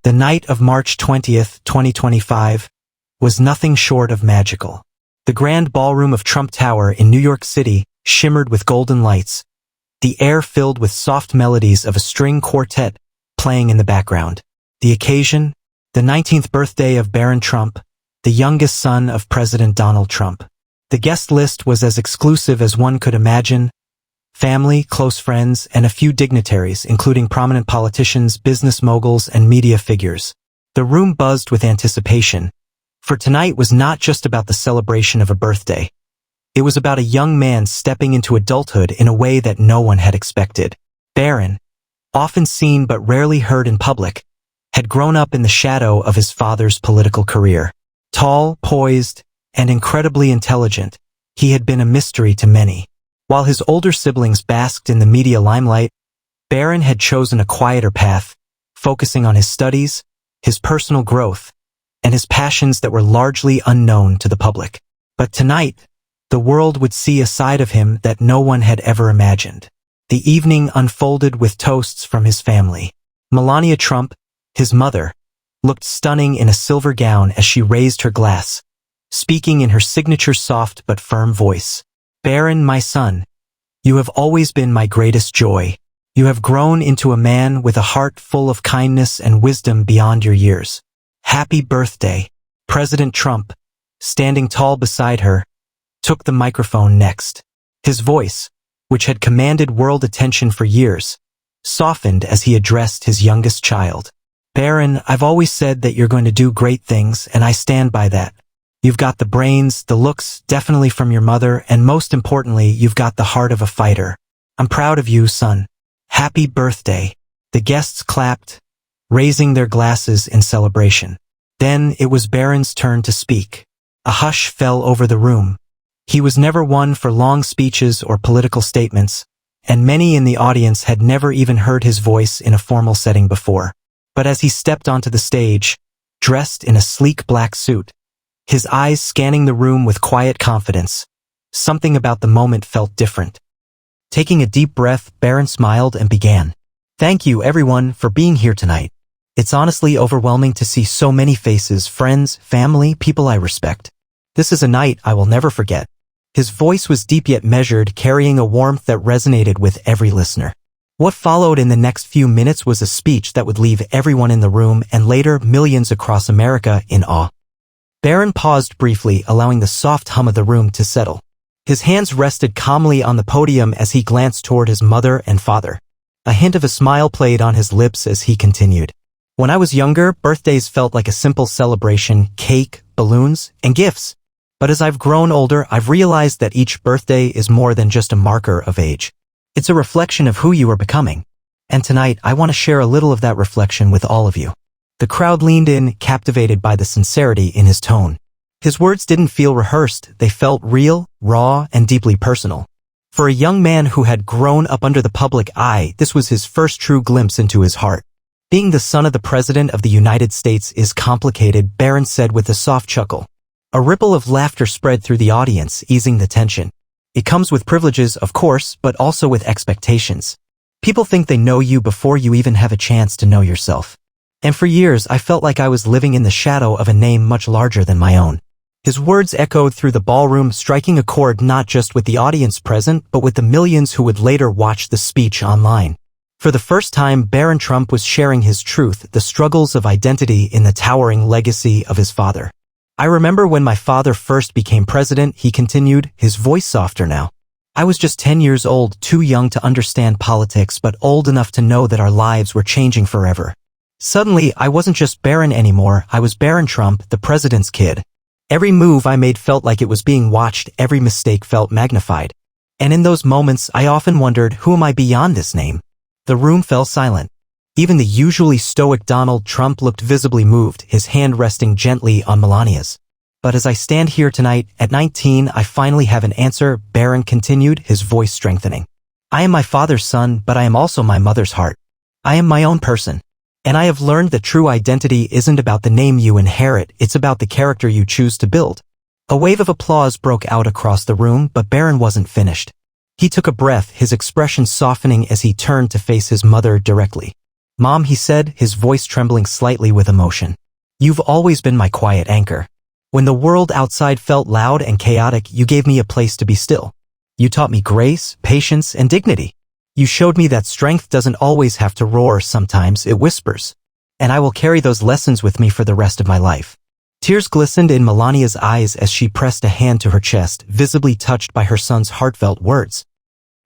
The night of March 20th, 2025, was nothing short of magical. The grand ballroom of Trump Tower in New York City shimmered with golden lights, the air filled with soft melodies of a string quartet playing in the background. The occasion, the 19th birthday of Barron Trump, the youngest son of President Donald Trump. The guest list was as exclusive as one could imagine: family, close friends, and a few dignitaries, including prominent politicians, business moguls, and media figures. The room buzzed with anticipation, for tonight was not just about the celebration of a birthday. It was about a young man stepping into adulthood in a way that no one had expected. Barron, often seen but rarely heard in public, had grown up in the shadow of his father's political career. Tall, poised, and incredibly intelligent, he had been a mystery to many. While his older siblings basked in the media limelight, Barron had chosen a quieter path, focusing on his studies, his personal growth, and his passions that were largely unknown to the public. But tonight, the world would see a side of him that no one had ever imagined. The evening unfolded with toasts from his family. Melania Trump, his mother, looked stunning in a silver gown as she raised her glass, speaking in her signature soft but firm voice. "Barron, my son, you have always been my greatest joy. You have grown into a man with a heart full of kindness and wisdom beyond your years. Happy birthday." President Trump, standing tall beside her, took the microphone next. His voice, which had commanded world attention for years, softened as he addressed his youngest child. "Barron, I've always said that you're going to do great things, and I stand by that. You've got the brains, the looks, definitely from your mother, and most importantly, you've got the heart of a fighter. I'm proud of you, son. Happy birthday." The guests clapped, raising their glasses in celebration. Then it was Barron's turn to speak. A hush fell over the room. He was never one for long speeches or political statements, and many in the audience had never even heard his voice in a formal setting before. But as he stepped onto the stage, dressed in a sleek black suit, his eyes scanning the room with quiet confidence, something about the moment felt different. Taking a deep breath, Barron smiled and began. "Thank you, everyone, for being here tonight. It's honestly overwhelming to see so many faces, friends, family, people I respect. This is a night I will never forget." His voice was deep yet measured, carrying a warmth that resonated with every listener. What followed in the next few minutes was a speech that would leave everyone in the room and later millions across America in awe. Barron paused briefly, allowing the soft hum of the room to settle. His hands rested calmly on the podium as he glanced toward his mother and father. A hint of a smile played on his lips as he continued. "When I was younger, birthdays felt like a simple celebration: cake, balloons, and gifts. But as I've grown older, I've realized that each birthday is more than just a marker of age. It's a reflection of who you are becoming. And tonight, I want to share a little of that reflection with all of you." The crowd leaned in, captivated by the sincerity in his tone. His words didn't feel rehearsed, they felt real, raw, and deeply personal. For a young man who had grown up under the public eye, this was his first true glimpse into his heart. "Being the son of the President of the United States is complicated," Barron said with a soft chuckle. A ripple of laughter spread through the audience, easing the tension. "It comes with privileges, of course, but also with expectations. People think they know you before you even have a chance to know yourself. And for years, I felt like I was living in the shadow of a name much larger than my own." His words echoed through the ballroom, striking a chord not just with the audience present, but with the millions who would later watch the speech online. For the first time, Barron Trump was sharing his truth, the struggles of identity in the towering legacy of his father. "I remember when my father first became president," he continued, his voice softer now. "I was just 10 years old, too young to understand politics, but old enough to know that our lives were changing forever. Suddenly, I wasn't just Barron anymore, I was Barron Trump, the president's kid. Every move I made felt like it was being watched, every mistake felt magnified. And in those moments, I often wondered, who am I beyond this name?" The room fell silent. Even the usually stoic Donald Trump looked visibly moved, his hand resting gently on Melania's. "But as I stand here tonight, at 19, I finally have an answer," Barron continued, his voice strengthening. "I am my father's son, but I am also my mother's heart. I am my own person. And I have learned that true identity isn't about the name you inherit, it's about the character you choose to build." A wave of applause broke out across the room, but Barron wasn't finished. He took a breath, his expression softening as he turned to face his mother directly. "Mom," he said, his voice trembling slightly with emotion. "You've always been my quiet anchor. When the world outside felt loud and chaotic, you gave me a place to be still. You taught me grace, patience, and dignity. You showed me that strength doesn't always have to roar, sometimes it whispers. And I will carry those lessons with me for the rest of my life." Tears glistened in Melania's eyes as she pressed a hand to her chest, visibly touched by her son's heartfelt words.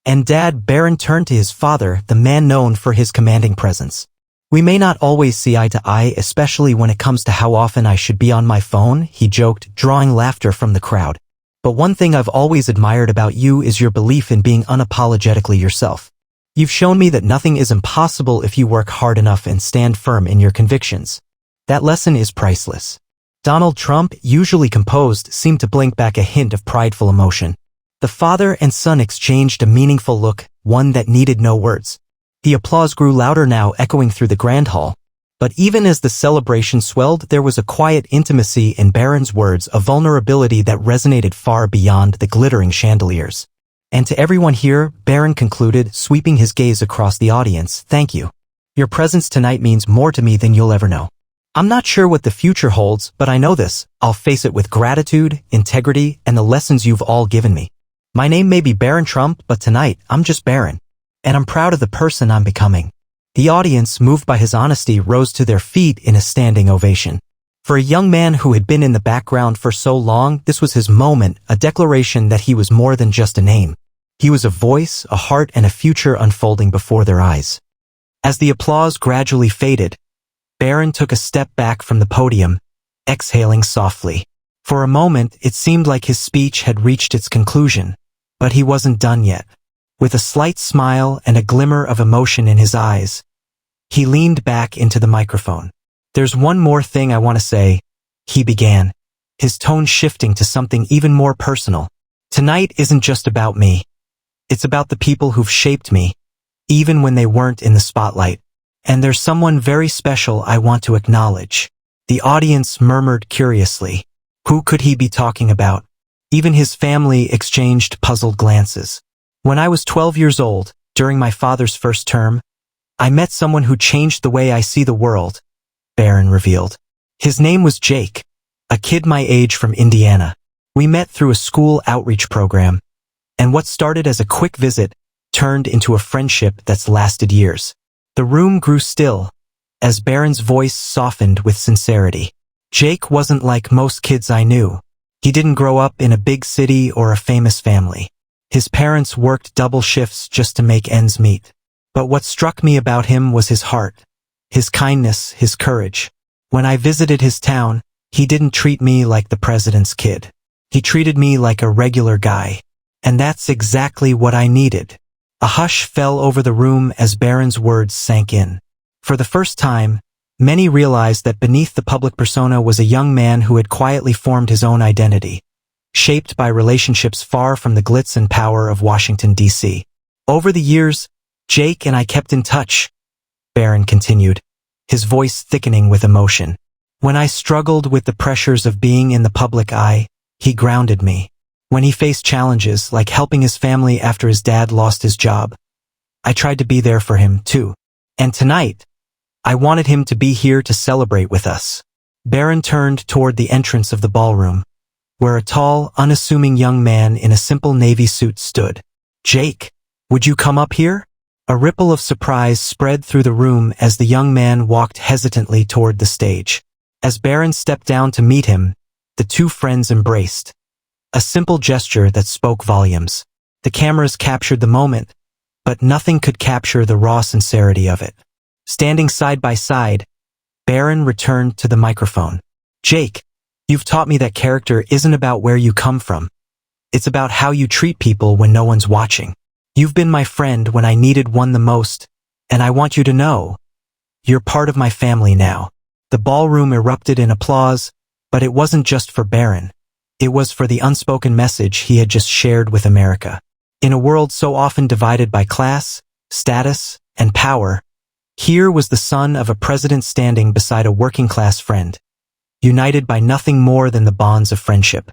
"And Dad," Barron turned to his father, the man known for his commanding presence. "We may not always see eye to eye, especially when it comes to how often I should be on my phone," he joked, drawing laughter from the crowd. "But one thing I've always admired about you is your belief in being unapologetically yourself. You've shown me that nothing is impossible if you work hard enough and stand firm in your convictions. That lesson is priceless." Donald Trump, usually composed, seemed to blink back a hint of prideful emotion. The father and son exchanged a meaningful look, one that needed no words. The applause grew louder now, echoing through the grand hall. But even as the celebration swelled, there was a quiet intimacy in Barron's words, a vulnerability that resonated far beyond the glittering chandeliers. "And to everyone here," Barron concluded, sweeping his gaze across the audience, "thank you. Your presence tonight means more to me than you'll ever know. I'm not sure what the future holds, but I know this: I'll face it with gratitude, integrity, and the lessons you've all given me. My name may be Barron Trump, but tonight, I'm just Barron. And I'm proud of the person I'm becoming." The audience, moved by his honesty, rose to their feet in a standing ovation. For a young man who had been in the background for so long, this was his moment, a declaration that he was more than just a name. He was a voice, a heart, and a future unfolding before their eyes. As the applause gradually faded, Barron took a step back from the podium, exhaling softly. For a moment, it seemed like his speech had reached its conclusion. But he wasn't done yet. With a slight smile and a glimmer of emotion in his eyes, he leaned back into the microphone. "There's one more thing I want to say," he began, his tone shifting to something even more personal. "Tonight isn't just about me. It's about the people who've shaped me, even when they weren't in the spotlight. And there's someone very special I want to acknowledge." The audience murmured curiously. Who could he be talking about? Even his family exchanged puzzled glances. "When I was 12 years old, during my father's first term, I met someone who changed the way I see the world," Barron revealed. "His name was Jake, a kid my age from Indiana. We met through a school outreach program, and what started as a quick visit turned into a friendship that's lasted years." The room grew still, as Barron's voice softened with sincerity. "Jake wasn't like most kids I knew. He didn't grow up in a big city or a famous family. His parents worked double shifts just to make ends meet. But what struck me about him was his heart, his kindness, his courage. When I visited his town, he didn't treat me like the president's kid. He treated me like a regular guy. And that's exactly what I needed." A hush fell over the room as Barron's words sank in. For the first time, many realized that beneath the public persona was a young man who had quietly formed his own identity, shaped by relationships far from the glitz and power of Washington, D.C. "Over the years, Jake and I kept in touch," Barron continued, his voice thickening with emotion. "When I struggled with the pressures of being in the public eye, he grounded me. When he faced challenges, like helping his family after his dad lost his job, I tried to be there for him, too. And tonight, I wanted him to be here to celebrate with us." Barron turned toward the entrance of the ballroom, where a tall, unassuming young man in a simple navy suit stood. "Jake, would you come up here?" A ripple of surprise spread through the room as the young man walked hesitantly toward the stage. As Barron stepped down to meet him, the two friends embraced. A simple gesture that spoke volumes. The cameras captured the moment, but nothing could capture the raw sincerity of it. Standing side by side, Barron returned to the microphone. "Jake, you've taught me that character isn't about where you come from. It's about how you treat people when no one's watching. You've been my friend when I needed one the most, and I want you to know, you're part of my family now." The ballroom erupted in applause, but it wasn't just for Barron. It was for the unspoken message he had just shared with America. In a world so often divided by class, status, and power, here was the son of a president standing beside a working-class friend, united by nothing more than the bonds of friendship.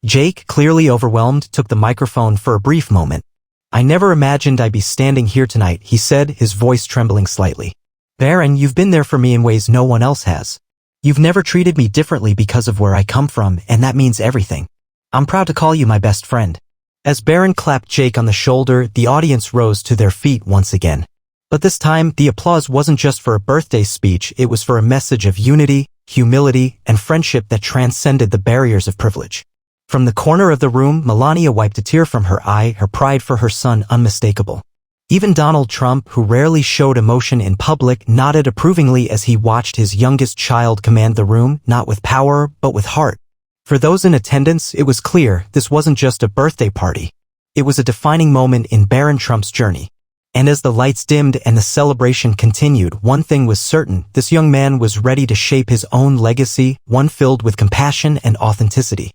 Jake, clearly overwhelmed, took the microphone for a brief moment. "I never imagined I'd be standing here tonight," he said, his voice trembling slightly. Barron, you've been there for me in ways no one else has. You've never treated me differently because of where I come from, and that means everything. I'm proud to call you my best friend. As Barron clapped Jake on the shoulder, the audience rose to their feet once again. But this time, the applause wasn't just for a birthday speech, it was for a message of unity, humility, and friendship that transcended the barriers of privilege. From the corner of the room, Melania wiped a tear from her eye, her pride for her son unmistakable. Even Donald Trump, who rarely showed emotion in public, nodded approvingly as he watched his youngest child command the room, not with power, but with heart. For those in attendance, it was clear this wasn't just a birthday party. It was a defining moment in Barron Trump's journey. And as the lights dimmed and the celebration continued, one thing was certain: this young man was ready to shape his own legacy, one filled with compassion and authenticity.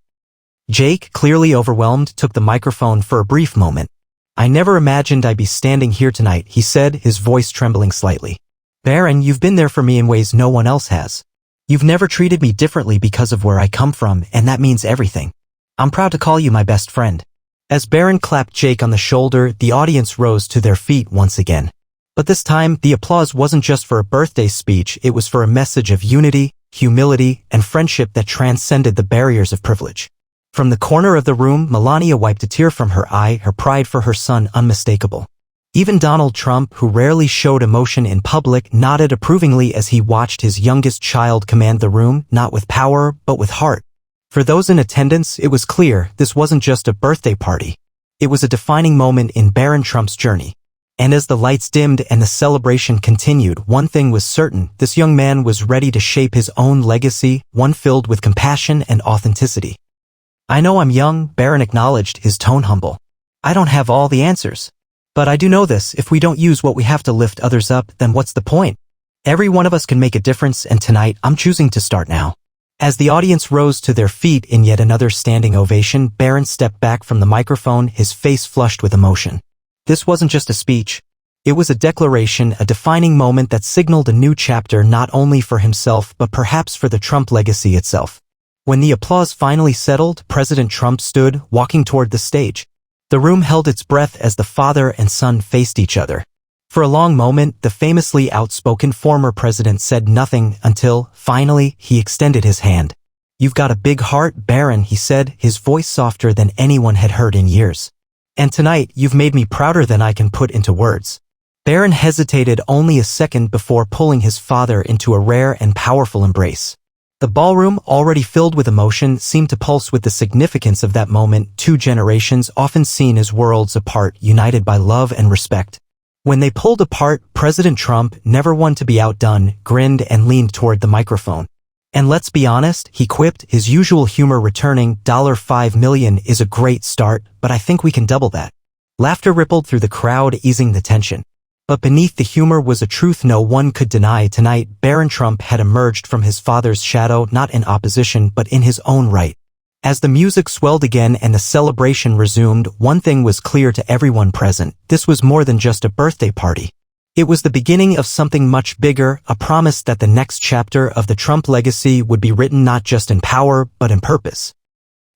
Jake, clearly overwhelmed, took the microphone for a brief moment. "I never imagined I'd be standing here tonight," he said, his voice trembling slightly. "Barron, you've been there for me in ways no one else has. You've never treated me differently because of where I come from, and that means everything. I'm proud to call you my best friend." As Barron clapped Jake on the shoulder, the audience rose to their feet once again. But this time, the applause wasn't just for a birthday speech, it was for a message of unity, humility, and friendship that transcended the barriers of privilege. From the corner of the room, Melania wiped a tear from her eye, her pride for her son unmistakable. Even Donald Trump, who rarely showed emotion in public, nodded approvingly as he watched his youngest child command the room, not with power, but with heart. For those in attendance, it was clear this wasn't just a birthday party. It was a defining moment in Barron Trump's journey. And as the lights dimmed and the celebration continued, one thing was certain: this young man was ready to shape his own legacy, one filled with compassion and authenticity. "I know I'm young," Barron acknowledged, his tone humble. "I don't have all the answers. But I do know this: if we don't use what we have to lift others up, then what's the point? Every one of us can make a difference, and tonight I'm choosing to start now." As the audience rose to their feet in yet another standing ovation, Barron stepped back from the microphone, his face flushed with emotion. This wasn't just a speech. It was a declaration, a defining moment that signaled a new chapter not only for himself but perhaps for the Trump legacy itself. When the applause finally settled, President Trump stood, walking toward the stage. The room held its breath as the father and son faced each other. For a long moment, the famously outspoken former president said nothing until, finally, he extended his hand. "You've got a big heart, Barron," he said, his voice softer than anyone had heard in years. "And tonight, you've made me prouder than I can put into words." Barron hesitated only a second before pulling his father into a rare and powerful embrace. The ballroom, already filled with emotion, seemed to pulse with the significance of that moment, two generations often seen as worlds apart, united by love and respect. When they pulled apart, President Trump, never one to be outdone, grinned and leaned toward the microphone. "And let's be honest," he quipped, his usual humor returning, $5 million is a great start, but I think we can double that." Laughter rippled through the crowd, easing the tension. But beneath the humor was a truth no one could deny. Tonight, Barron Trump had emerged from his father's shadow, not in opposition but in his own right. As the music swelled again and the celebration resumed, one thing was clear to everyone present: this was more than just a birthday party. It was the beginning of something much bigger, a promise that the next chapter of the Trump legacy would be written not just in power but in purpose.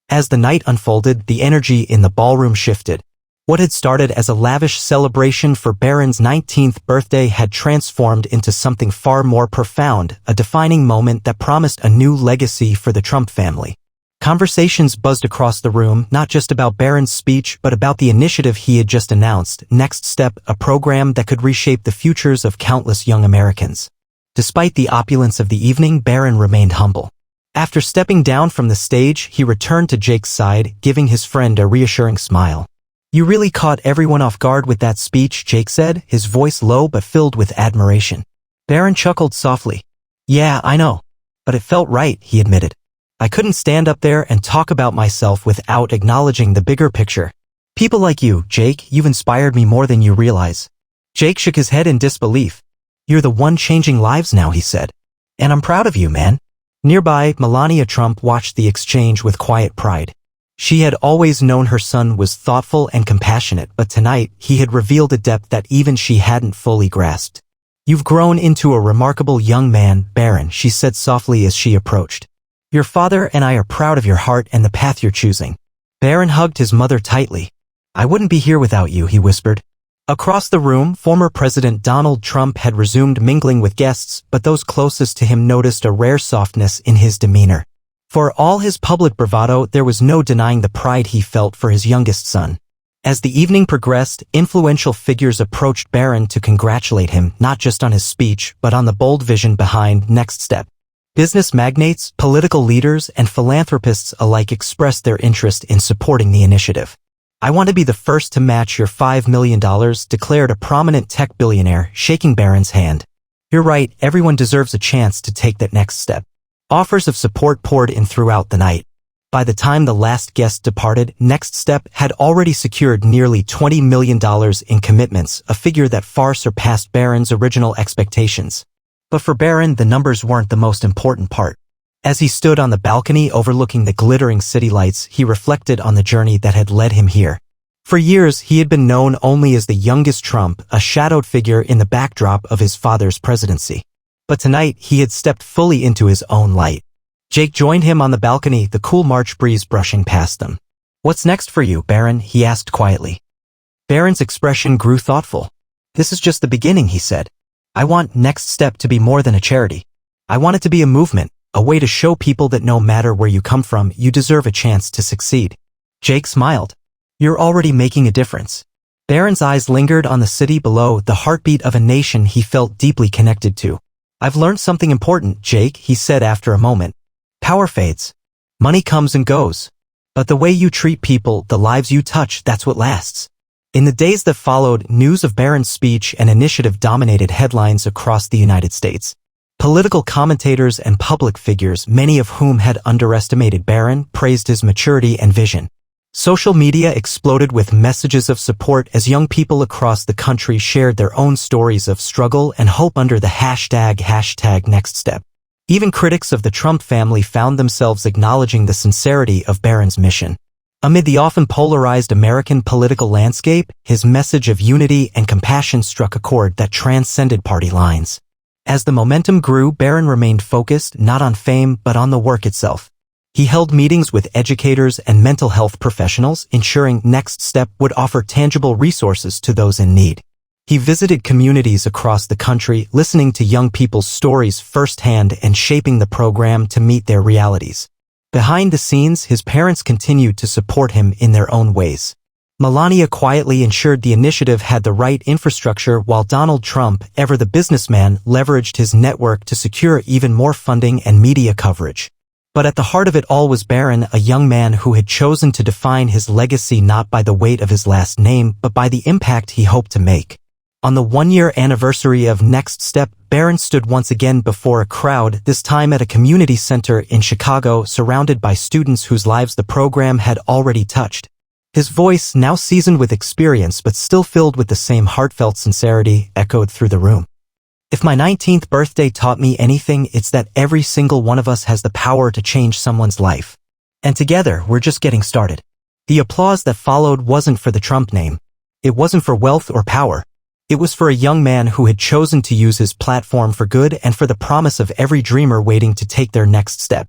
As the night unfolded, the energy in the ballroom shifted. What had started as a lavish celebration for Barron's 19th birthday had transformed into something far more profound, a defining moment that promised a new legacy for the Trump family. Conversations buzzed across the room, not just about Barron's speech but about the initiative he had just announced, Next Step, a program that could reshape the futures of countless young Americans. Despite the opulence of the evening, Barron remained humble. After stepping down from the stage, he returned to Jake's side, giving his friend a reassuring smile. "You really caught everyone off guard with that speech," Jake said, his voice low but filled with admiration. Barron chuckled softly. "Yeah, I know. But it felt right," he admitted. "I couldn't stand up there and talk about myself without acknowledging the bigger picture. People like you, Jake, you've inspired me more than you realize." Jake shook his head in disbelief. "You're the one changing lives now," he said. "And I'm proud of you, man." Nearby, Melania Trump watched the exchange with quiet pride. She had always known her son was thoughtful and compassionate, but tonight he had revealed a depth that even she hadn't fully grasped. "You've grown into a remarkable young man, Barron," she said softly as she approached. "Your father and I are proud of your heart and the path you're choosing." Barron hugged his mother tightly. "I wouldn't be here without you," he whispered. Across the room, former President Donald Trump had resumed mingling with guests, but those closest to him noticed a rare softness in his demeanor. For all his public bravado, there was no denying the pride he felt for his youngest son. As the evening progressed, influential figures approached Barron to congratulate him not just on his speech, but on the bold vision behind Next Step. Business magnates, political leaders, and philanthropists alike expressed their interest in supporting the initiative. "I want to be the first to match your $5 million, declared a prominent tech billionaire, shaking Barron's hand. "You're right, everyone deserves a chance to take that next step." Offers of support poured in throughout the night. By the time the last guest departed, Next Step had already secured nearly $20 million in commitments, a figure that far surpassed Barron's original expectations. But for Barron, the numbers weren't the most important part. As he stood on the balcony overlooking the glittering city lights, he reflected on the journey that had led him here. For years, he had been known only as the youngest Trump, a shadowed figure in the backdrop of his father's presidency. But tonight, he had stepped fully into his own light. Jake joined him on the balcony, the cool March breeze brushing past them. "What's next for you, Barron?" he asked quietly. Barron's expression grew thoughtful. "This is just the beginning," he said. "I want Next Step to be more than a charity. I want it to be a movement, a way to show people that no matter where you come from, you deserve a chance to succeed." Jake smiled. "You're already making a difference." Barron's eyes lingered on the city below, the heartbeat of a nation he felt deeply connected to. "I've learned something important, Jake," he said after a moment. "Power fades. Money comes and goes. But the way you treat people, the lives you touch, that's what lasts." In the days that followed, news of Barron's speech and initiative dominated headlines across the United States. Political commentators and public figures, many of whom had underestimated Barron, praised his maturity and vision. Social media exploded with messages of support as young people across the country shared their own stories of struggle and hope under the hashtag #NextStep. Even critics of the Trump family found themselves acknowledging the sincerity of Barron's mission. Amid the often polarized American political landscape, his message of unity and compassion struck a chord that transcended party lines. As the momentum grew, Barron remained focused not on fame but on the work itself. He held meetings with educators and mental health professionals, ensuring Next Step would offer tangible resources to those in need. He visited communities across the country, listening to young people's stories firsthand and shaping the program to meet their realities. Behind the scenes, his parents continued to support him in their own ways. Melania quietly ensured the initiative had the right infrastructure, while Donald Trump, ever the businessman, leveraged his network to secure even more funding and media coverage. But at the heart of it all was Barron, a young man who had chosen to define his legacy not by the weight of his last name, but by the impact he hoped to make. On the one-year anniversary of Next Step, Barron stood once again before a crowd, this time at a community center in Chicago, surrounded by students whose lives the program had already touched. His voice, now seasoned with experience but still filled with the same heartfelt sincerity, echoed through the room. "If my 19th birthday taught me anything, it's that every single one of us has the power to change someone's life. And together, we're just getting started." The applause that followed wasn't for the Trump name. It wasn't for wealth or power. It was for a young man who had chosen to use his platform for good and for the promise of every dreamer waiting to take their next step.